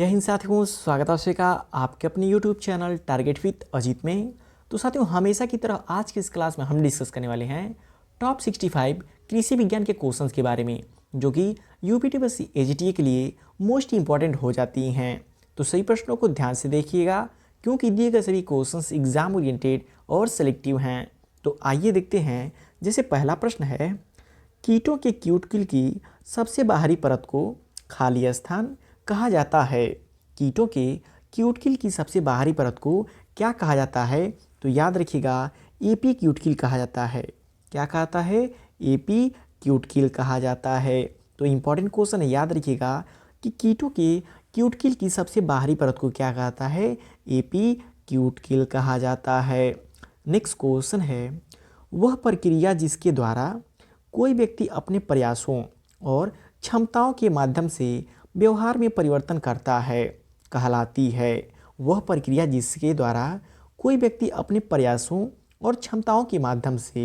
जय हिंद साथियों, स्वागत है आपका आपके अपने YouTube channel target with Ajit में। तो साथियों, हमेशा की तरह आज की इस क्लास में हम डिस्कस करने वाले हैं टॉप 65 कृषि विज्ञान के क्वेश्चंस के बारे में, जो कि यूपीटीसीएस एजीटीए के लिए मोस्ट इंपॉर्टेंट हो जाती हैं। तो सही प्रश्नों को ध्यान से देखिएगा, क्योंकि दिए गए सभी क्वेश्चंस एग्जाम ओरिएंटेड और सेलेक्टिव हैं। तो आइए देखते हैं। जैसे पहला प्रश्न है, कीटों के क्यूटिकल की सबसे बाहरी परत को खाली स्थान कहा जाता है। कीटों के क्यूटिकल की सबसे बाहरी परत को क्या कहा जाता है? तो याद रखिएगा, एपी क्यूटिकल कहा जाता है। क्या कहता है? एपी क्यूटिकल कहा जाता है। तो इंपॉर्टेंट क्वेश्चन है, याद रखिएगा कि कीटों के क्यूटिकल की सबसे बाहरी परत को क्या कहता है? एपी क्यूटिकल कहा जाता है। नेक्स्ट क्वेश्चन है, वह प्रक्रिया जिसके द्वारा कोई व्यक्ति अपने प्रयासों और क्षमताओं के माध्यम से व्यवहार में परिवर्तन करता है कहलाती है। वह प्रक्रिया जिसके द्वारा कोई व्यक्ति अपने प्रयासों और क्षमताओं के माध्यम से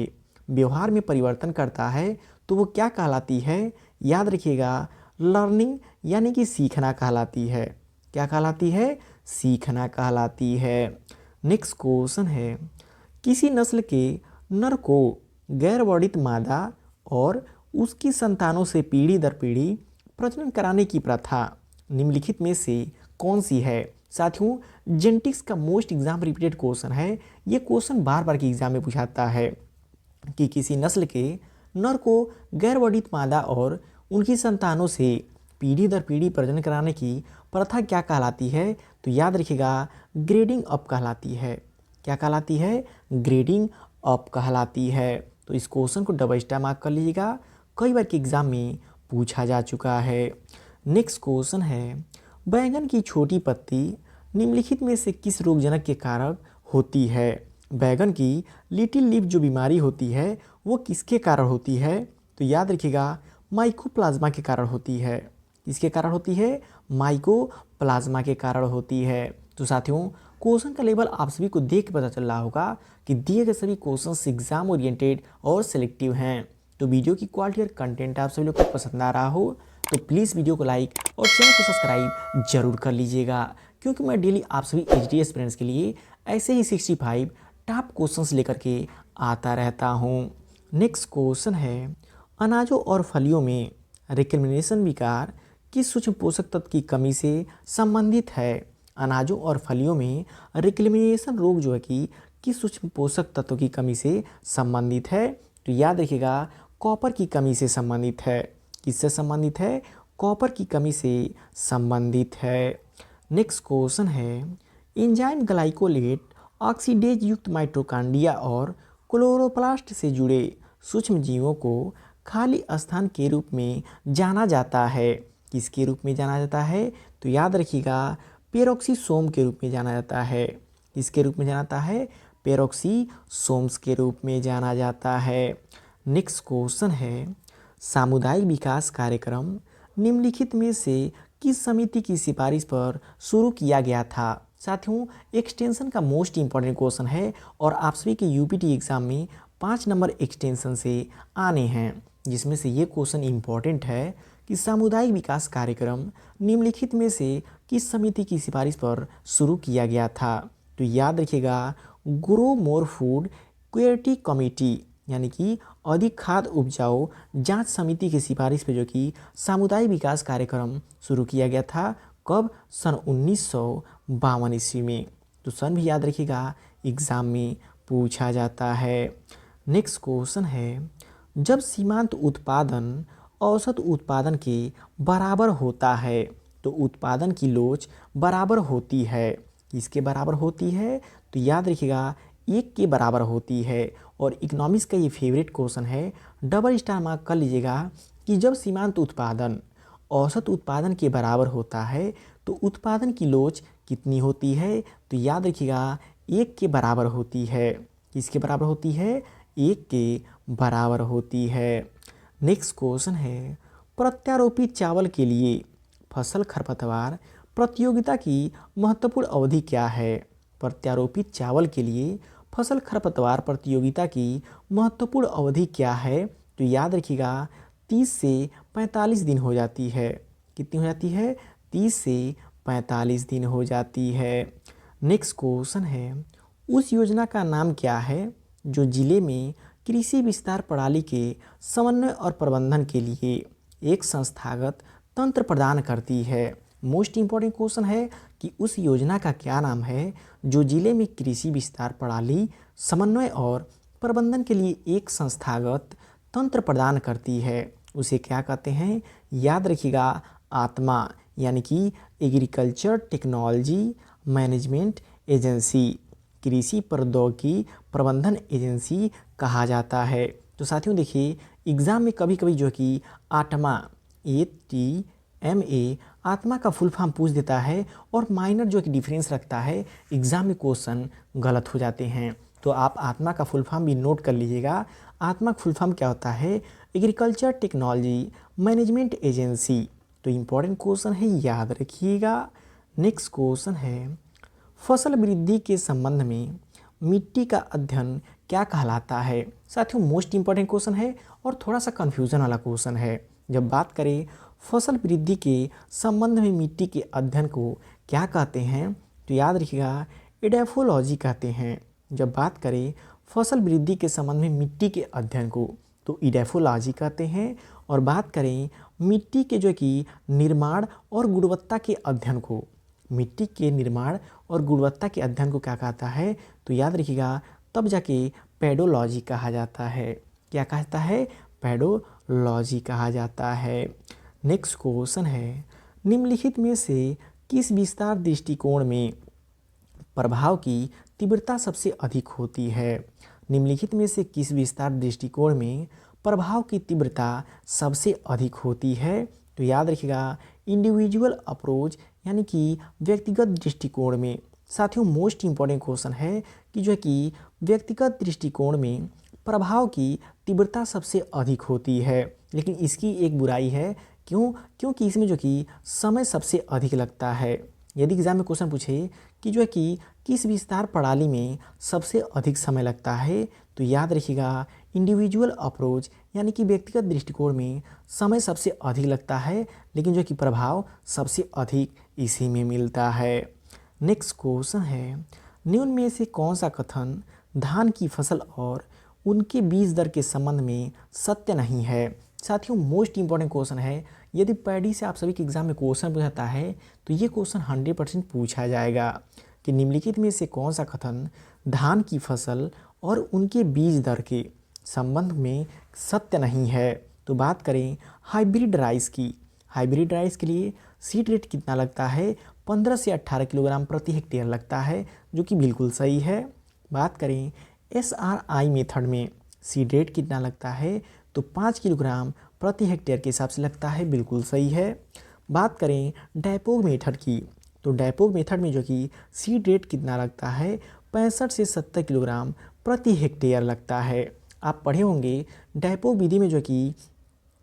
व्यवहार में परिवर्तन करता है, तो वो क्या कहलाती है? याद रखिएगा, लर्निंग यानी कि सीखना कहलाती है। क्या कहलाती है? सीखना कहलाती है। नेक्स्ट क्वेश्चन है, किसी नस्ल के नर को गैर वर्णित मादा और उसकी संतानों से पीढ़ी दर पीढ़ी प्रजनन कराने की प्रथा निम्नलिखित में से कौन सी है? साथियों, जेनेटिक्स का मोस्ट एग्जाम रिपीटेड क्वेश्चन है। ये क्वेश्चन बार बार के एग्जाम में पूछाता है कि किसी नस्ल के नर को गैर वर्णित मादा और उनकी संतानों से पीढ़ी दर पीढ़ी प्रजनन कराने की प्रथा क्या कहलाती है? तो याद रखिएगा, ग्रेडिंग अप कहलाती है। क्या कहलाती है? ग्रेडिंग अप कहलाती है। तो इस क्वेश्चन को डबल स्टार मार्क कर लीजिएगा, कई बार के एग्जाम में पूछा जा चुका है। नेक्स्ट क्वेश्चन है, बैंगन की छोटी पत्ती निम्नलिखित में से किस रोगजनक के कारक होती है? बैंगन की लिटिल लीफ जो बीमारी होती है वो किसके कारण होती है? तो याद रखिएगा, माइकोप्लाज्मा के कारण होती है। किसके कारण होती है? माइकोप्लाज्मा के कारण होती है। तो साथियों, क्वेश्चन का लेवल आप सभी को देख के पता चल रहा होगा कि दिए गए सभी क्वेश्चंस एग्जाम ओरिएंटेड और सेलेक्टिव हैं। तो वीडियो की क्वालिटी और कंटेंट आप सभी लोग को पसंद आ रहा हो तो प्लीज़ वीडियो को लाइक और चैनल को सब्सक्राइब जरूर कर लीजिएगा, क्योंकि मैं डेली आप सभी एचडीए एस्पिरेंट्स के लिए ऐसे ही 65 टॉप क्वेश्चंस लेकर के आता रहता हूँ। नेक्स्ट क्वेश्चन है, अनाजों और फलियों में रिकमेंडेशन विकार किस सूक्ष्म पोषक तत्व की कमी से संबंधित है? अनाजों और फलियों में रिकमेंडेशन रोग जो है कि किस सूक्ष्म पोषक तत्व की कमी से संबंधित है? तो याद रखिएगा, कॉपर की कमी से संबंधित है। किससे संबंधित है? कॉपर की कमी से संबंधित है। नेक्स्ट क्वेश्चन है, एंजाइम ग्लाइकोलेट ऑक्सीडेज युक्त माइटोकॉन्ड्रिया और क्लोरोप्लास्ट से जुड़े सूक्ष्म जीवों को खाली स्थान के रूप में जाना जाता है। किसके रूप में जाना जाता है? तो याद रखिएगा, पेरोक्सीसोम के रूप में जाना जाता है। किसके रूप में जाना जाता है? पेरोक्सीसोम्स के रूप में जाना जाता है। नेक्स्ट क्वेश्चन है, सामुदायिक विकास कार्यक्रम निम्नलिखित में से किस समिति की सिफारिश पर शुरू किया गया था? साथियों, एक्सटेंशन का मोस्ट इंपॉर्टेंट क्वेश्चन है और आप सभी के यूपीटी एग्जाम में 5 नंबर एक्सटेंशन से आने हैं, जिसमें से ये क्वेश्चन इंपॉर्टेंट है कि सामुदायिक विकास कार्यक्रम निम्नलिखित में से किस समिति की सिफारिश पर शुरू किया गया था? तो याद रखिएगा, grow more food quality committee यानी कि अधिक खाद्य उपजाऊ जांच समिति की सिफारिश पे जो कि सामुदायिक विकास कार्यक्रम शुरू किया गया था। कब? सन 1952 ईस्वी में। तो सन भी याद रखिएगा, एग्जाम में पूछा जाता है। नेक्स्ट क्वेश्चन है, जब सीमांत उत्पादन औसत उत्पादन के बराबर होता है तो उत्पादन की लोच बराबर होती है। किसके बराबर होती है? तो याद रखिएगा, 1 के बराबर होती है। और इकोनॉमिक्स का ये फेवरेट क्वेश्चन है, डबल स्टार मार्क कर लीजिएगा कि जब सीमांत उत्पादन औसत उत्पादन के बराबर होता है तो उत्पादन की लोच कितनी होती है? तो याद रखिएगा, 1 के बराबर होती है। किसके बराबर होती है? 1 के बराबर होती है। नेक्स्ट क्वेश्चन है, प्रत्यारोपित चावल के लिए फसल खरपतवार प्रतियोगिता की महत्वपूर्ण अवधि क्या है? प्रत्यारोपित चावल के लिए फसल खरपतवार प्रतियोगिता की महत्वपूर्ण अवधि क्या है? तो याद रखिएगा, 30 से 45 दिन हो जाती है। कितनी हो जाती है? 30 से 45 दिन हो जाती है। नेक्स्ट क्वेश्चन है, उस योजना का नाम क्या है जो जिले में कृषि विस्तार प्रणाली के समन्वय और प्रबंधन के लिए एक संस्थागत तंत्र प्रदान करती है। मोस्ट इम्पॉर्टेंट क्वेश्चन है कि उस योजना का क्या नाम है जो जिले में कृषि विस्तार प्रणाली समन्वय और प्रबंधन के लिए एक संस्थागत तंत्र प्रदान करती है। उसे क्या कहते हैं? याद रखिएगा, आत्मा, यानी कि एग्रीकल्चर टेक्नोलॉजी मैनेजमेंट एजेंसी, कृषि प्रौद्योगिकी प्रबंधन एजेंसी कहा जाता है। तो साथियों देखिए, एग्ज़ाम में कभी कभी जो कि आत्मा, ATMA, आत्मा का फुल फॉर्म पूछ देता है और माइनर जो कि डिफरेंस रखता है, एग्ज़ाम में क्वेश्चन गलत हो जाते हैं। तो आप आत्मा का फुल फॉर्म भी नोट कर लीजिएगा। आत्मा का फुल फॉर्म क्या होता है? Agriculture technology management agency. तो इम्पोर्टेंट क्वेश्चन है, याद रखिएगा। नेक्स्ट क्वेश्चन है, फसल वृद्धि के संबंध में मिट्टी का अध्ययन क्या कहलाता है? साथियों मोस्ट इम्पॉर्टेंट क्वेश्चन है और थोड़ा सा कन्फ्यूज़न वाला क्वेश्चन है। जब बात करें फसल वृद्धि के संबंध में मिट्टी के अध्ययन को क्या कहते हैं, तो याद रखिएगा, एडेफोलॉजी कहते हैं। जब बात करें फसल वृद्धि के संबंध में मिट्टी के अध्ययन को, तो एडेफोलॉजी कहते हैं। और बात करें मिट्टी के जो कि निर्माण और गुणवत्ता के अध्ययन को, मिट्टी के निर्माण और गुणवत्ता के अध्ययन को क्या कहता है? तो याद रखिएगा, तब जाके पेडोलॉजी कहा जाता है। क्या कहता है? पेडोलॉजी कहा जाता है। नेक्स्ट क्वेश्चन है, निम्नलिखित में से किस विस्तार दृष्टिकोण में प्रभाव की तीव्रता सबसे अधिक होती है? निम्नलिखित में से किस विस्तार दृष्टिकोण में प्रभाव की तीव्रता सबसे अधिक होती है? तो याद रखिएगा, इंडिविजुअल अप्रोच, यानी कि व्यक्तिगत दृष्टिकोण में। साथियों मोस्ट इम्पॉर्टेंट क्वेश्चन है कि जो है कि व्यक्तिगत दृष्टिकोण में प्रभाव की तीव्रता सबसे अधिक होती है, लेकिन इसकी एक बुराई है। क्योंकि इसमें जो कि समय सबसे अधिक लगता है। यदि एग्जाम में क्वेश्चन पूछे कि जो है कि किस विस्तार प्रणाली में सबसे अधिक समय लगता है, तो याद रखिएगा, इंडिविजुअल अप्रोच, यानी कि व्यक्तिगत दृष्टिकोण में समय सबसे अधिक लगता है, लेकिन जो कि प्रभाव सबसे अधिक इसी में मिलता है। नेक्स्ट क्वेश्चन है, निम्न में से कौन सा कथन धान की फसल और उनके बीज दर के संबंध में सत्य नहीं है? साथियों मोस्ट इंपॉर्टेंट क्वेश्चन है। यदि पैडी से आप सभी के एग्जाम में क्वेश्चन पूछाता है, तो ये क्वेश्चन 100% पूछा जाएगा कि निम्नलिखित में से कौन सा कथन धान की फसल और उनके बीज दर के संबंध में सत्य नहीं है। तो बात करें हाइब्रिड राइस की। हाइब्रिड राइस के लिए सीड रेट कितना लगता है? 15 से 18 किलोग्राम प्रति हेक्टेयर लगता है, जो कि बिल्कुल सही है। बात करें SRI मेथड में सीड रेट कितना लगता है? तो 5 किलोग्राम प्रति हेक्टेयर के हिसाब से लगता है, बिल्कुल सही है। बात करें डैपोग मेथड की, तो डैपोग मेथड में जो कि सीड रेट कितना लगता है? 65 से 70 किलोग्राम प्रति हेक्टेयर लगता है। आप पढ़े होंगे डैपोग विधि में जो कि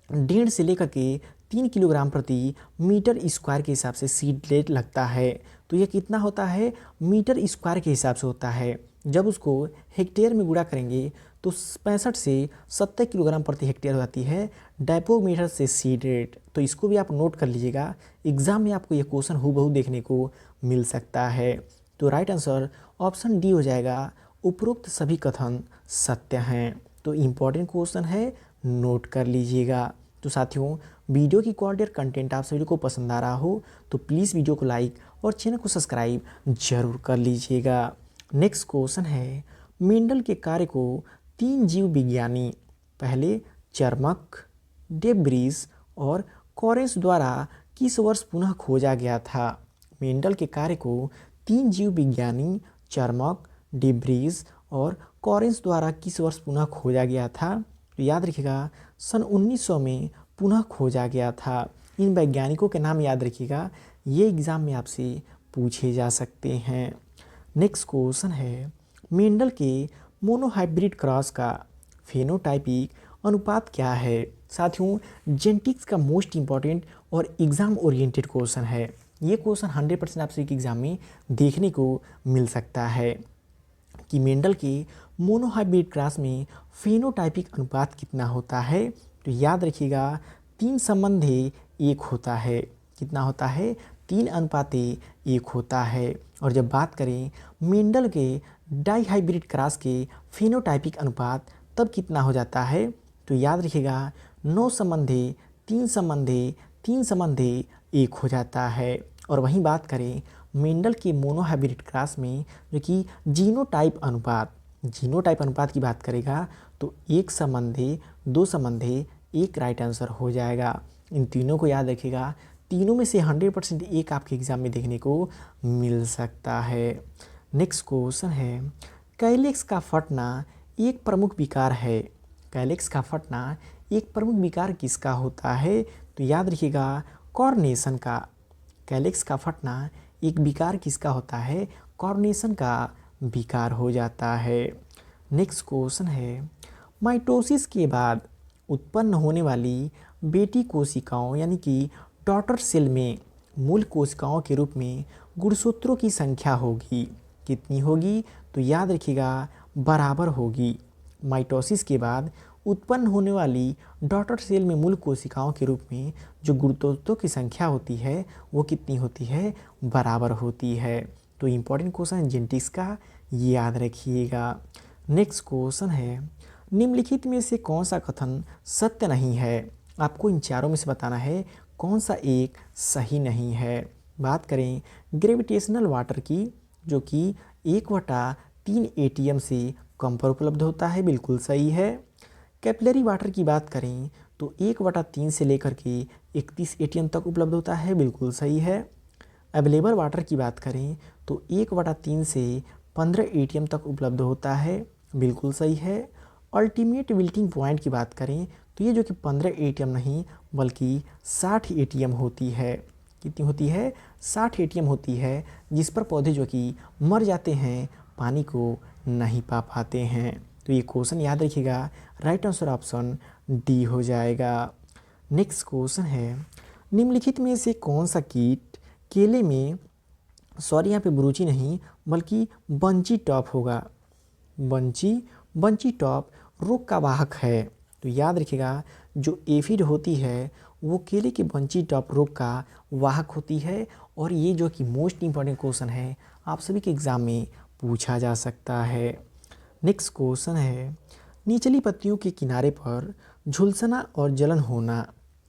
1.5 से लेकर के 3 किलोग्राम प्रति मीटर स्क्वायर के हिसाब से सीड रेट लगता है। तो ये कितना होता है? मीटर स्क्वायर के हिसाब से होता है। जब उसको हेक्टेयर में गुणा करेंगे तो 65 से 70 किलोग्राम प्रति हेक्टेयर हो जाती है डैपोग मेथड से सीड रेट। तो इसको भी आप नोट कर लीजिएगा, एग्जाम में आपको ये क्वेश्चन हूबहू देखने को मिल सकता है। तो राइट आंसर ऑप्शन डी हो जाएगा, उपरोक्त सभी कथन सत्य हैं। तो इम्पॉर्टेंट क्वेश्चन है, नोट कर लीजिएगा। तो साथियों वीडियो की क्वालिटी और कंटेंट आप सभी को पसंद आ रहा हो तो प्लीज़ वीडियो को लाइक और चैनल को सब्सक्राइब जरूर कर लीजिएगा। नेक्स्ट क्वेश्चन है, मेंडल के कार्य को 3 जीव विज्ञानी, पहले चर्मक, डेब्रीज और कॉरेंस द्वारा किस वर्ष पुनः खोजा गया था? मेंडल के कार्य को 3 जीव विज्ञानी, चर्मक, डेब्रीज और कॉरेंस द्वारा किस वर्ष पुनः खोजा गया था? तो याद रखिएगा, सन 1900 में पुनः खोजा गया था। इन वैज्ञानिकों के नाम याद रखिएगा, ये एग्ज़ाम में आपसे पूछे जा सकते हैं। नेक्स्ट क्वेश्चन है, मेंडल के मोनोहाइब्रिड क्रॉस का फेनोटाइपिक अनुपात क्या है? साथियों जेनेटिक्स का मोस्ट इम्पॉर्टेंट और एग्ज़ाम ओरिएंटेड क्वेश्चन है। ये क्वेश्चन 100% आपसे एग्ज़ाम में देखने को मिल सकता है कि मेंडल के मोनोहाइब्रिड क्रॉस में फेनोटाइपिक अनुपात कितना होता है? तो याद रखिएगा 3 संबंधी 1 होता है। कितना होता है? 3:1 होता है। और जब बात करें मेंडल के डाइहाइब्रिड क्रॉस के फिनोटाइपिक अनुपात तब कितना हो जाता है, तो याद रखिएगा 9:3:3:3:1 हो जाता है। और वहीं बात करें मेंडल के मोनोहाइब्रिड क्रॉस में जो कि जीनोटाइप अनुपात की बात करेगा तो 1:2:1 राइट आंसर हो जाएगा। इन तीनों को याद रखिएगा, तीनों में से 100% एक आपके एग्जाम में देखने को मिल सकता है। नेक्स्ट क्वेश्चन है, कैलेक्स का फटना एक प्रमुख विकार है। कैलेक्स का फटना एक प्रमुख विकार किसका होता है, तो याद रखिएगा कॉर्नेशन का। कैलेक्स का फटना एक विकार किसका होता है, कॉर्नेशन का विकार हो जाता है। नेक्स्ट क्वेश्चन है, माइटोसिस के बाद उत्पन्न होने वाली बेटी कोशिकाओं यानी कि डॉटर सेल में मूल कोशिकाओं के रूप में गुणसूत्रों की संख्या होगी, कितनी होगी, तो याद रखिएगा बराबर होगी। माइटोसिस के बाद उत्पन्न होने वाली डॉटर सेल में मूल कोशिकाओं के रूप में जो गुणसूत्रों की संख्या होती है वो कितनी होती है, बराबर होती है। तो इम्पॉर्टेंट क्वेश्चन है जेनेटिक्स का, याद रखिएगा। नेक्स्ट क्वेश्चन है, निम्नलिखित में से कौन सा कथन सत्य नहीं है। आपको इन चारों में से बताना है कौन सा एक सही नहीं है। बात करें ग्रेविटेशनल वाटर की, जो कि 1/3 ATM से कम पर उपलब्ध होता है, बिल्कुल सही है। कैपिलरी वाटर की बात करें तो 1/3 से लेकर के 31 ATM तक उपलब्ध होता है, बिल्कुल सही है। अवेलेबल वाटर की बात करें तो 1/3 से 15 ATM तक उपलब्ध होता है, बिल्कुल सही है। अल्टीमेट विल्टिंग पॉइंट की बात करें तो ये जो कि 15 ATM नहीं बल्कि 60 ATM होती है। कितनी होती है, 60 ATM होती है, जिस पर पौधे जो कि मर जाते हैं, पानी को नहीं पा पाते हैं। तो ये क्वेश्चन याद रखिएगा, राइट आंसर ऑप्शन डी हो जाएगा। नेक्स्ट क्वेश्चन है, निम्नलिखित में से कौन सा कीट केले में, सॉरी यहाँ पे ब्रूची नहीं बल्कि बंची टॉप होगा, बंची टॉप रोग का वाहक है। तो याद रखिएगा जो एफिड होती है वो केले के बंची टॉप रोग का वाहक होती है। और ये जो कि मोस्ट इंपॉर्टेंट क्वेश्चन है, आप सभी के एग्ज़ाम में पूछा जा सकता है। नेक्स्ट क्वेश्चन है, निचली पत्तियों के किनारे पर झुलसना और जलन होना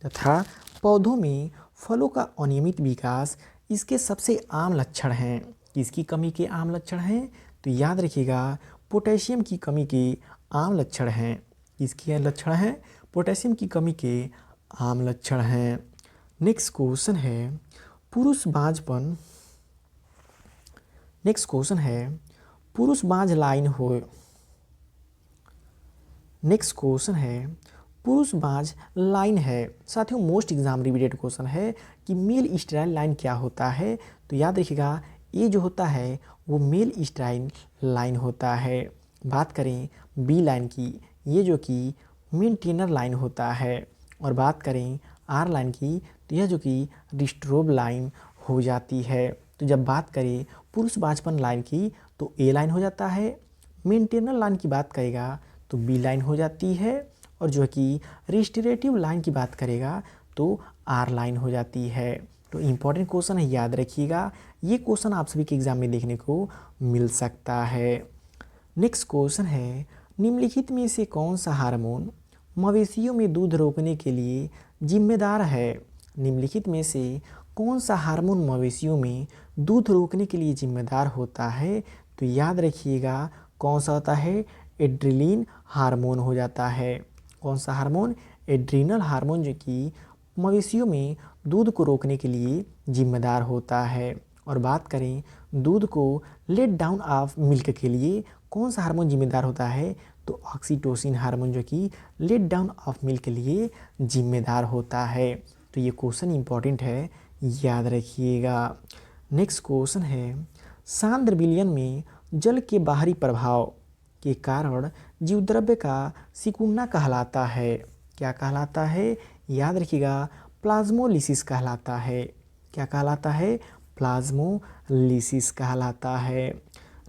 तथा पौधों में फलों का अनियमित विकास इसके सबसे आम लक्षण हैं। किसकी कमी के आम लक्षण हैं, तो याद रखिएगा पोटेशियम की कमी के आम लक्षण हैं। किसके लक्षण हैं, पोटेशियम की कमी के आम लक्षण हैं। नेक्स्ट क्वेश्चन है, पुरुष बांझपन, नेक्स्ट क्वेश्चन है, पुरुष बांझ लाइन हो, नेक्स्ट क्वेश्चन है, पुरुष बांझ लाइन है। साथियों मोस्ट एग्जाम रिपीटेड क्वेश्चन है कि मेल स्टेराइल लाइन क्या होता है, तो याद रखिएगा ये जो होता है वो मेल स्टेराइल लाइन होता है। बात करें बी लाइन की, ये जो कि मेंटेनर लाइन होता है। और बात करें आर लाइन की तो यह जो कि डिस्ट्रोब लाइन हो जाती है। तो जब बात करें पुरुष बांझपन लाइन की तो ए लाइन हो जाता है, मेंटेनर लाइन की बात करेगा तो बी लाइन हो जाती है, और जो कि रिस्टोरेटिव लाइन की बात करेगा तो आर लाइन हो जाती है। तो इम्पॉर्टेंट क्वेश्चन है, याद रखिएगा, ये क्वेश्चन आप सभी के एग्जाम में देखने को मिल सकता है। नेक्स्ट क्वेश्चन है, निम्नलिखित में से कौन सा हार्मोन मवेशियों में दूध रोकने के लिए जिम्मेदार है। निम्नलिखित में से कौन सा हार्मोन मवेशियों में दूध रोकने के लिए जिम्मेदार होता है, तो याद रखिएगा कौन सा होता है, एड्रिलिन हार्मोन हो जाता है। कौन सा हार्मोन, एड्रिनल हार्मोन, जो कि मवेशियों में दूध को रोकने के लिए जिम्मेदार होता है। और बात करें दूध को लेट डाउन ऑफ मिल्क के लिए कौन सा हार्मोन जिम्मेदार होता है, तो ऑक्सीटोसिन हार्मोन जो कि लेट डाउन ऑफ मिल्क के लिए जिम्मेदार होता है। तो ये क्वेश्चन इंपॉर्टेंट है, याद रखिएगा। नेक्स्ट क्वेश्चन है, सांद्र विलयन में जल के बाहरी प्रभाव के कारण जीवद्रव्य का सिकुड़ना कहलाता है। क्या कहलाता है, याद रखिएगा प्लाज्मोलिसिस कहलाता है। क्या कहलाता है, प्लाज्मोलिसिस कहलाता है।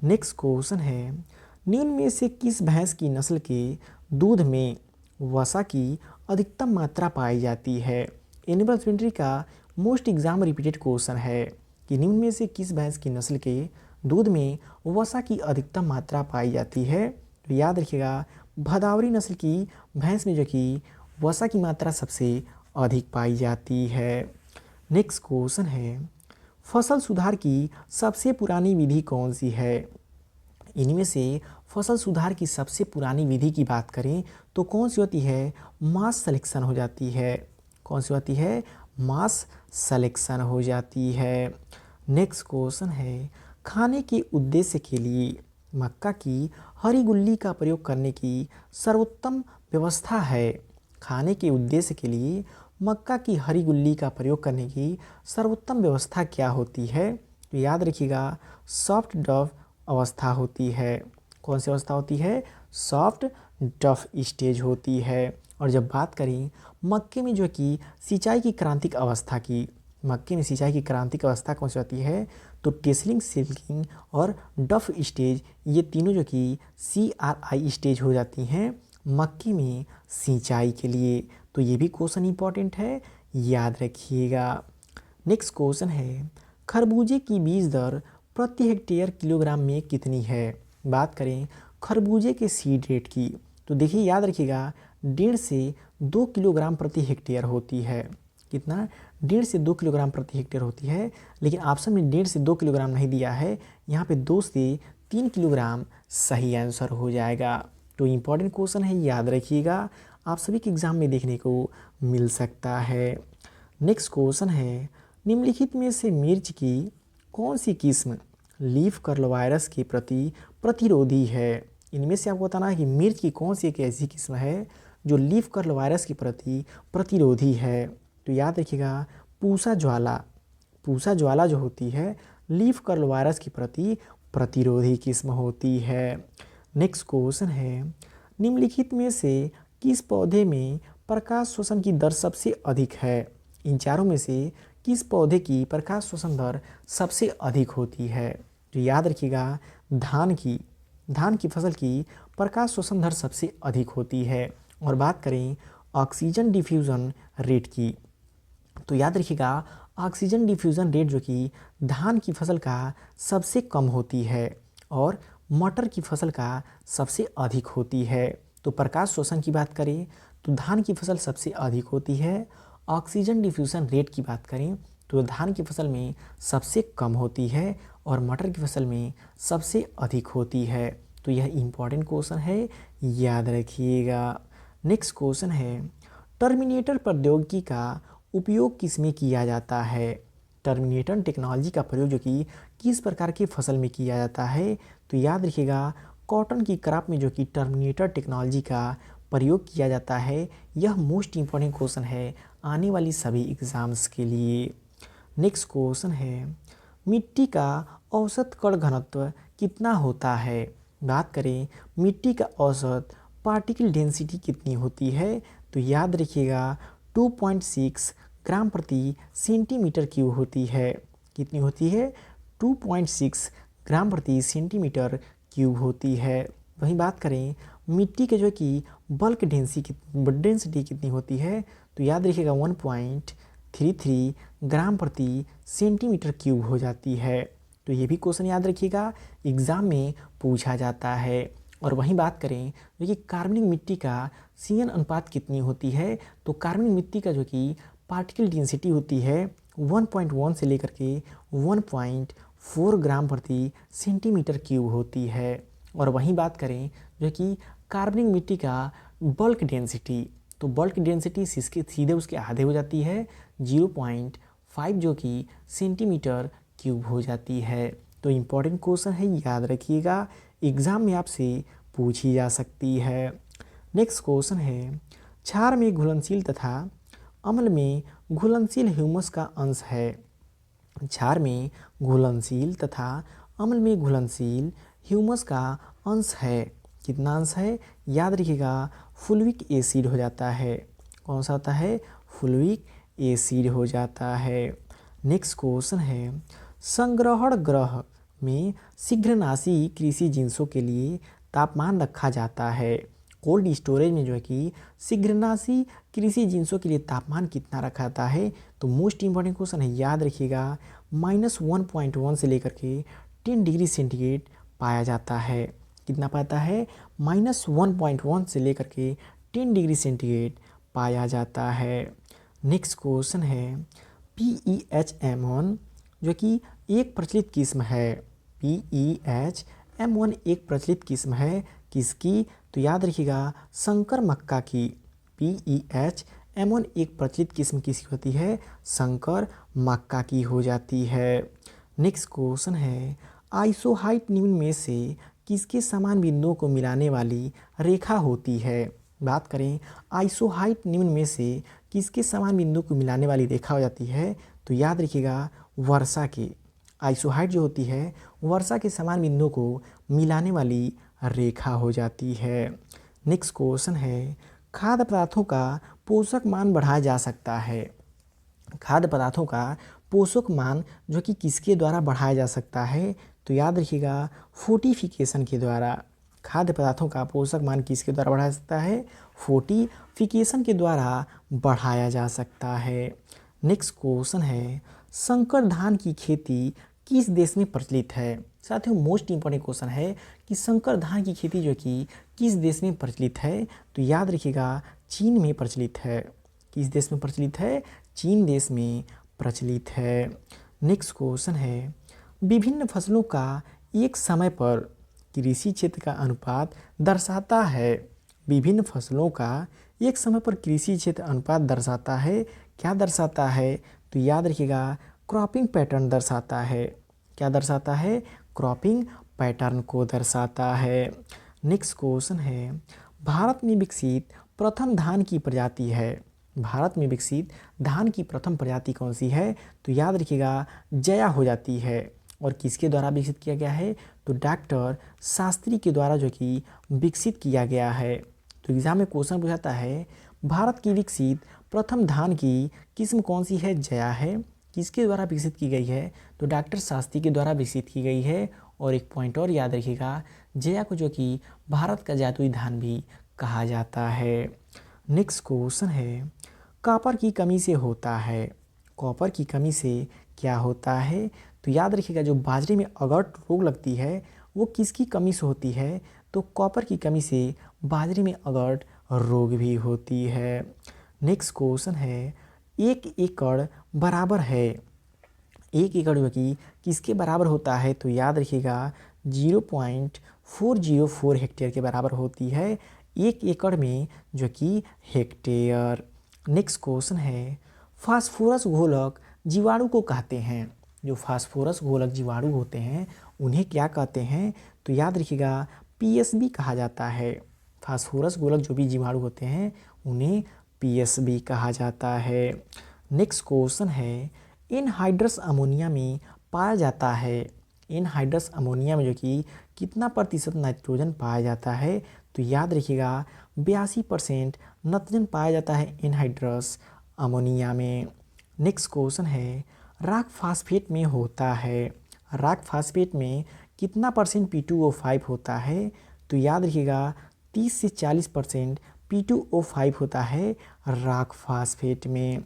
नेक्स्ट क्वेश्चन है, निम्न में से किस भैंस की नस्ल के दूध में वसा की अधिकतम मात्रा पाई जाती है। एनिमल हस्बेंड्री का मोस्ट एग्जाम रिपीटेड क्वेश्चन है कि निम्न में से किस भैंस की नस्ल के दूध में वसा की अधिकतम मात्रा पाई जाती है। तो याद रखिएगा भदावरी नस्ल की भैंस में जो कि वसा की मात्रा सबसे अधिक पाई जाती है। नेक्स्ट क्वेश्चन है फसल सुधार की सबसे पुरानी विधि कौन सी है। इनमें से फसल सुधार की सबसे पुरानी विधि की बात करें तो कौन सी होती है, मास सिलेक्शन हो जाती है। कौन सी होती है, मास सिलेक्शन हो जाती है। नेक्स्ट क्वेश्चन है खाने के उद्देश्य के लिए मक्का की हरी गुल्ली का प्रयोग करने की सर्वोत्तम व्यवस्था है। खाने के उद्देश्य के लिए मक्का की हरी गुल्ली का प्रयोग करने की सर्वोत्तम व्यवस्था क्या होती है। तो याद रखिएगा सॉफ्ट डव अवस्था होती है। कौन सी अवस्था होती है, सॉफ्ट डफ स्टेज होती है। और जब बात करें मक्के में जो कि सिंचाई की क्रांतिक अवस्था की, मक्के में सिंचाई की क्रांतिक अवस्था कौन सी होती है, तो टेसलिंग, सिल्किंग और डफ स्टेज, ये तीनों जो कि CRI स्टेज हो जाती हैं मक्के में सिंचाई के लिए। तो ये भी क्वेश्चन इंपॉर्टेंट है, याद रखिएगा। नेक्स्ट क्वेश्चन है खरबूजे की बीज दर प्रति हेक्टेयर किलोग्राम में कितनी है। बात करें खरबूजे के सीड रेट की तो देखिए याद रखिएगा 1.5 से 2 किलोग्राम प्रति हेक्टेयर होती है। कितना, 1.5 से 2 किलोग्राम प्रति हेक्टेयर होती है। लेकिन ऑप्शन में 1.5 से 2 किलोग्राम नहीं दिया है, यहाँ पे 2 से 3 किलोग्राम सही आंसर हो जाएगा। तो इम्पॉर्टेंट क्वेश्चन है, याद रखिएगा, आप सभी के एग्जाम में देखने को मिल सकता है। नेक्स्ट क्वेश्चन है निम्नलिखित में से मिर्च की कौन सी किस्म लीफ कर्ल वायरस के प्रति प्रतिरोधी है। इनमें से आपको बताना है कि मिर्च की कौन सी एक ऐसी किस्म है जो लीफ कर्ल वायरस के प्रति प्रतिरोधी है। तो याद रखिएगा पूसा ज्वाला, पूसा ज्वाला जो होती है लीफ कर्ल वायरस के प्रति प्रतिरोधी किस्म होती है। नेक्स्ट क्वेश्चन है निम्नलिखित में से किस पौधे में प्रकाश शोषण की दर सबसे अधिक है। इन चारों में से किस पौधे की प्रकाश शोषण दर सबसे अधिक होती है। तो याद रखिएगा धान की फसल की प्रकाश शोषण दर सबसे अधिक होती है। और बात करें ऑक्सीजन डिफ्यूज़न रेट की तो याद रखिएगा ऑक्सीजन डिफ्यूज़न रेट जो कि धान की फसल का सबसे कम होती है और मटर की फसल का सबसे अधिक होती है। तो प्रकाश शोषण की बात करें तो धान की फसल सबसे अधिक होती है। ऑक्सीजन डिफ्यूज़न रेट की बात करें तो धान की फसल में सबसे कम होती है और मटर की फसल में सबसे अधिक होती है। तो यह इम्पॉर्टेंट क्वेश्चन है, याद रखिएगा। नेक्स्ट क्वेश्चन है टर्मिनेटर प्रौद्योगिकी का उपयोग किस में किया जाता है। टर्मिनेटर टेक्नोलॉजी का प्रयोग जो कि किस प्रकार की फसल में किया जाता है। तो याद रखिएगा कॉटन की क्रॉप में जो कि टर्मिनेटर टेक्नोलॉजी का प्रयोग किया जाता है। यह मोस्ट इम्पॉर्टेंट क्वेश्चन है आने वाली सभी एग्जाम्स के लिए। नेक्स्ट क्वेश्चन है मिट्टी का औसत कण घनत्व कितना होता है। बात करें मिट्टी का औसत पार्टिकल डेंसिटी कितनी होती है। तो याद रखिएगा 2.6 ग्राम प्रति सेंटीमीटर क्यूब होती है। कितनी होती है, 2.6 ग्राम प्रति सेंटीमीटर क्यूब होती है। वहीं बात करें मिट्टी के जो कि बल्क डेंसिटी कितनी होती है। तो याद रखिएगा 1.33 ग्राम प्रति सेंटीमीटर क्यूब हो जाती है। तो ये भी क्वेश्चन याद रखिएगा, एग्ज़ाम में पूछा जाता है। और वहीं बात करें जो कि कार्बनिक मिट्टी का CN अनुपात कितनी होती है। तो कार्बनिक मिट्टी का जो कि पार्टिकल डेंसिटी होती है 1.1 से लेकर के 1.4 ग्राम प्रति सेंटीमीटर क्यूब होती है। और वहीं बात करें जो कि कार्बनिक मिट्टी का बल्क डेंसिटी, तो बल्क डेंसिटी सीधे उसके आधे हो जाती है 0.5 जो कि सेंटीमीटर क्यूब हो जाती है। तो इम्पॉर्टेंट क्वेश्चन है, याद रखिएगा, एग्ज़ाम में आपसे पूछी जा सकती है। नेक्स्ट क्वेश्चन है क्षार में घुलनशील तथा अम्ल में घुलनशील ह्यूमस का अंश है। क्षार में घुलनशील तथा अम्ल में घुलनशील ह्यूमस का अंश है। कितना अंश है, याद रखिएगा फुल्विक एसिड हो जाता है। कौन सा होता है, फुल्विक एसिड हो जाता है। नेक्स्ट क्वेश्चन है संग्रहण ग्रह में शीघ्रनाशी कृषि जिंसों के लिए तापमान रखा जाता है। कोल्ड स्टोरेज में जो है कि शीघ्रनाशी कृषि जिंसों के लिए तापमान कितना रखा जाता है। तो तो मोस्ट इंपॉर्टेंट क्वेश्चन है, याद रखिएगा, -1.1 से लेकर के 10 डिग्री सेंटीग्रेड पाया जाता है। कितना पाता है? -1.1 से लेकर के 10 डिग्री सेंटीग्रेड पाया जाता है। नेक्स्ट क्वेश्चन है, PeHM1 जो कि एक प्रचलित किस्म है। PeHM1 एक प्रचलित किस्म है किसकी? तो याद रखिएगा, संकर मक्का की। PeHM1 एक प्रचलित किस्म किसकी होती है? संकर मक्का की हो जाती है। नेक्स्ट क्वेश्चन है, आइसोहाइट निम्न में से किसके समान बिंदुओं को मिलाने वाली रेखा होती है? बात करें आइसोहाइट निम्न में से किसके समान बिंदुओं को मिलाने वाली रेखा हो जाती है? तो याद रखिएगा, वर्षा की। आइसोहाइट जो होती है वर्षा के समान बिंदुओं को मिलाने वाली रेखा हो जाती है। नेक्स्ट क्वेश्चन है, खाद्य पदार्थों का पोषक मान बढ़ाया जा सकता है। खाद्य पदार्थों का पोषक मान जो कि किसके द्वारा बढ़ाया जा सकता है? तो याद रखिएगा, फोर्टिफिकेशन के द्वारा। खाद्य पदार्थों का पोषक मान किसके द्वारा बढ़ाया जा सकता है? फोर्टिफिकेशन के द्वारा बढ़ाया जा सकता है। नेक्स्ट क्वेश्चन है, संकर धान की खेती किस देश में प्रचलित है? साथियों मोस्ट इंपॉर्टेंट क्वेश्चन है कि संकर धान की खेती जो कि किस देश में प्रचलित है? तो याद रखिएगा, चीन में प्रचलित है। किस देश में प्रचलित है? चीन देश में प्रचलित है। नेक्स्ट क्वेश्चन है, विभिन्न फसलों का एक समय पर कृषि क्षेत्र का अनुपात दर्शाता है। विभिन्न फसलों का एक समय पर कृषि क्षेत्र अनुपात दर्शाता है। क्या दर्शाता है? तो याद रखिएगा, क्रॉपिंग पैटर्न दर्शाता है। क्या दर्शाता है? क्रॉपिंग पैटर्न को दर्शाता है। नेक्स्ट क्वेश्चन है, भारत में विकसित प्रथम धान की प्रजाति है। भारत में विकसित धान की प्रथम प्रजाति कौन सी है? तो याद रखिएगा, जया हो जाती है। और किसके द्वारा विकसित किया गया है? तो डॉक्टर शास्त्री के द्वारा जो कि विकसित किया गया है। तो एग्जाम में क्वेश्चन पूछाता है, भारत की विकसित प्रथम धान की किस्म कौन सी है? जया है। किसके द्वारा विकसित की गई है? तो डॉक्टर शास्त्री के द्वारा विकसित की गई है। और एक पॉइंट और याद रखिएगा, जया को जो कि भारत का जादुई धान भी कहा जाता है। नेक्स्ट क्वेश्चन है, कॉपर की कमी से होता है। कॉपर की कमी से क्या होता है? तो याद रखिएगा, जो बाजरे में अगट रोग लगती है वो किसकी कमी से होती है? तो कॉपर की कमी से बाजरे में अगट रोग भी होती है। नेक्स्ट क्वेश्चन है, एक एकड़ बराबर है। एक एकड़ जो कि किसके बराबर होता है? तो याद रखिएगा, 0.404 हेक्टेयर के बराबर होती है एक एकड़ में जो कि हेक्टेयर। नेक्स्ट क्वेश्चन है, फास्फोरस घोलक जीवाणु को कहते हैं। जो फास्फोरस घोलक जीवाणु होते हैं उन्हें क्या कहते हैं? तो याद रखिएगा, PSB कहा जाता है। फास्फोरस घोलक जो भी जीवाणु होते हैं उन्हें PSB कहा जाता है। नेक्स्ट क्वेश्चन है, एनहाइड्रस अमोनिया में पाया जाता है। एनहाइड्रस अमोनिया में जो कि कितना प्रतिशत नाइट्रोजन पाया जाता है? तो याद रखिएगा, 82% नाइट्रोजन पाया जाता है एनहाइड्रस अमोनिया में। नेक्स्ट क्वेश्चन है, रॉक फास्फेट में होता है। रॉक फास्फेट में कितना % P2O5 होता है? तो याद रखिएगा, 30 से 40% P2O5 होता है रॉक फास्फेट में।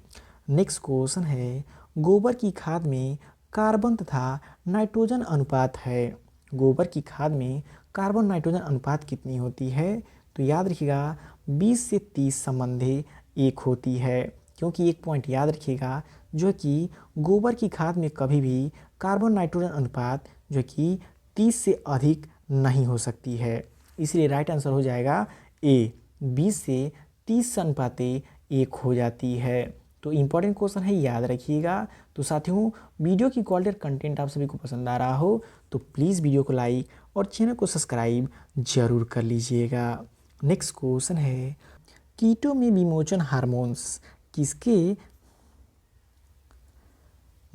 नेक्स्ट क्वेश्चन है, गोबर की खाद में कार्बन तथा नाइट्रोजन अनुपात है। गोबर की खाद में कार्बन नाइट्रोजन अनुपात कितनी होती है? तो याद रखिएगा, 20 से 30 संबंधी एक होती है। क्योंकि एक पॉइंट याद रखिएगा, जो कि गोबर की खाद में कभी भी कार्बन नाइट्रोजन अनुपात जो कि 30 से अधिक नहीं हो सकती है। इसलिए राइट आंसर हो जाएगा ए, 20 से 30 अनुपाते 1 हो जाती है। तो इम्पॉर्टेंट क्वेश्चन है, याद रखिएगा। तो साथियों, वीडियो की क्वालिटी और कंटेंट आप सभी को पसंद आ रहा हो तो प्लीज़ वीडियो को लाइक और चैनल को सब्सक्राइब जरूर कर लीजिएगा। नेक्स्ट क्वेश्चन है, कीटों में विमोचन हार्मोन्स किसके?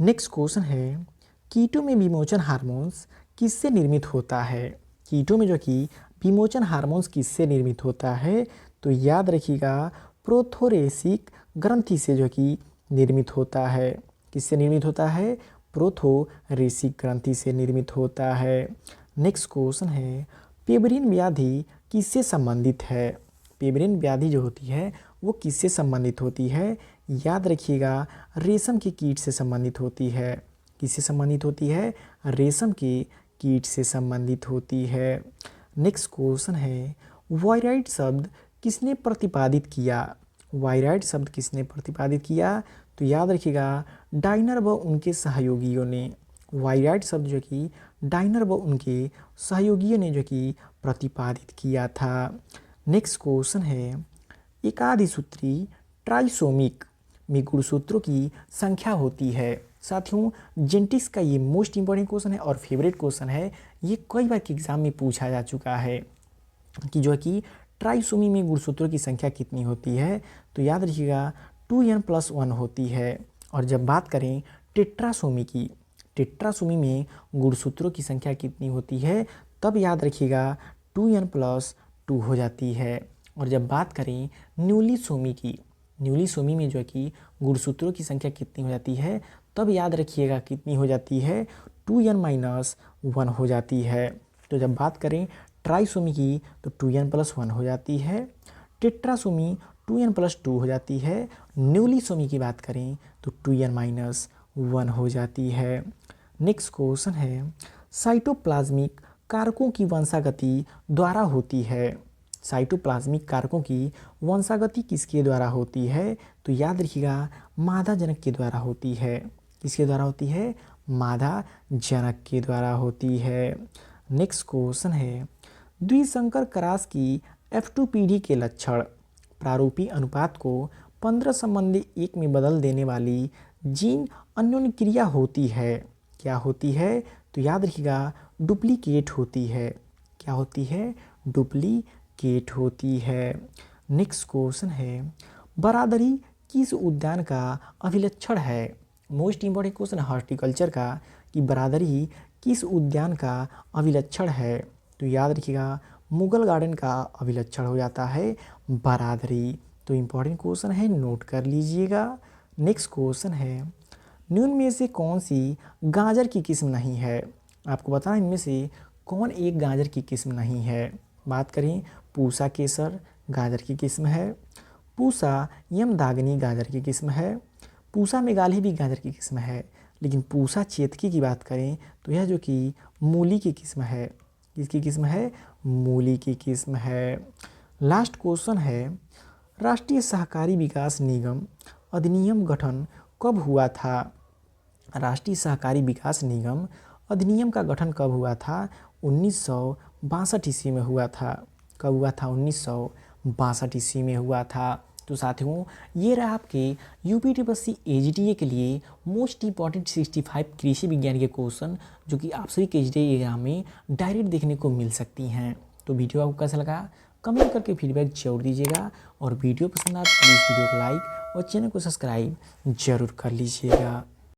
नेक्स्ट क्वेश्चन है, कीटों में विमोचन हार्मोन्स किससे निर्मित होता है? कीटों में जो कि विमोचन हार्मोन्स किससे निर्मित होता है? तो याद रखिएगा, प्रोथोरेसिक ग्रंथि से जो कि निर्मित होता है। किससे निर्मित होता है? प्रोथोरेसिक ग्रंथि से निर्मित होता है। नेक्स्ट क्वेश्चन है, पेबरिन व्याधि किससे संबंधित है? पेबरिन व्याधि जो होती है वो किससे संबंधित होती है? याद रखिएगा रेशम के कीट से संबंधित होती है। किससे संबंधित होती है? रेशम के कीट से संबंधित होती है। नेक्स्ट क्वेश्चन है, वायराइड शब्द किसने प्रतिपादित किया? वायराइड शब्द किसने प्रतिपादित किया? तो याद रखिएगा डाइनर व उनके सहयोगियों ने। वायराइड शब्द जो कि डाइनर व उनके सहयोगियों ने जो कि प्रतिपादित किया था। नेक्स्ट क्वेश्चन है, एकाधिसूत्री ट्राइसोमिक में गुणसूत्रों की संख्या होती है। साथियों जेनेटिक्स का ये मोस्ट इंपॉर्टेंट क्वेश्चन है और फेवरेट क्वेश्चन है। ये कई बार के एग्जाम में पूछा जा चुका है कि जो है कि ट्राइसोमी में गुणसूत्रों की संख्या कितनी होती है? तो याद रखिएगा 2n+1 होती है। और जब बात करें टेट्रासोमी की, टेट्रासोमी में गुणसूत्रों की संख्या कितनी होती है? तब याद रखिएगा 2n+2 हो जाती है। और जब बात करें न्यूलिसोमी की, न्यूलिसोमी में जो है कि गुणसूत्रों की संख्या कितनी हो जाती है? तब याद रखिएगा कितनी हो जाती है? 2n-1 हो जाती है। तो जब बात करें ट्राइसोमी की तो 2n+1 हो जाती है। टेट्रासोमी 2n+2 हो जाती है। न्यूलिसोमी की बात करें तो 2n-1 हो जाती है। नेक्स्ट क्वेश्चन है, साइटोप्लाज्मिक कारकों की वंशागति द्वारा होती है। साइटोप्लाज्मिक कारकों की वंशागति किसके द्वारा होती है? तो याद रखिएगा मादा जनक के द्वारा होती है। किसके द्वारा होती है? मादा जनक के द्वारा होती है। नेक्स्ट क्वेश्चन है, द्विसंकर क्रॉस की F2 पीढ़ी के लक्षण। प्रारूपी अनुपात को 15 संबंधी 1 में बदल देने वाली जीन अन्योन्य क्रिया होती है। क्या होती है? तो याद रखिएगा डुप्लीकेट होती है। क्या होती है? डुप्लीकेट होती है। नेक्स्ट क्वेश्चन है, बरादरी किस उद्यान का अभिलक्षण है? मोस्ट इंपॉर्टेंट क्वेश्चन हॉर्टिकल्चर का कि बरादरी किस उद्यान का अभिलक्षण है? तो याद रखिएगा मुगल गार्डन का अभिलक्षण हो जाता है बरादरी। तो इंपॉर्टेंट क्वेश्चन है, नोट कर लीजिएगा। नेक्स्ट क्वेश्चन है, निम्न में से कौन सी गाजर की किस्म नहीं है? आपको बताना इनमें से कौन एक गाजर की किस्म नहीं है। बात करें पूसा केसर गाजर की किस्म है, पूसा यमदाग्नि गाजर की किस्म है, पूसा मेघालय भी गाजर की किस्म है, लेकिन पूसा चेतकी की बात करें तो यह जो कि मूली की किस्म है। किसकी किस्म है? मूली की किस्म है। लास्ट क्वेश्चन है, राष्ट्रीय सहकारी विकास निगम अधिनियम गठन कब हुआ था? राष्ट्रीय सहकारी विकास निगम अधिनियम का गठन कब हुआ था? 1962 ईस्वी में हुआ था। कब हुआ था? 1962 ईस्वी में हुआ था। तो साथियों ये रहा आपके यूपीटीपीएससी एजीटीए के लिए मोस्ट इंपॉर्टेंट 65 कृषि विज्ञान के क्वेश्चन जो कि आप सभी के एजीटीए एग्जाम में डायरेक्ट देखने को मिल सकती हैं। तो वीडियो आपको कैसा लगा कमेंट करके फीडबैक जरूर दीजिएगा और वीडियो पसंद आए तो प्लीज़ वीडियो को लाइक और चैनल को सब्सक्राइब जरूर कर लीजिएगा।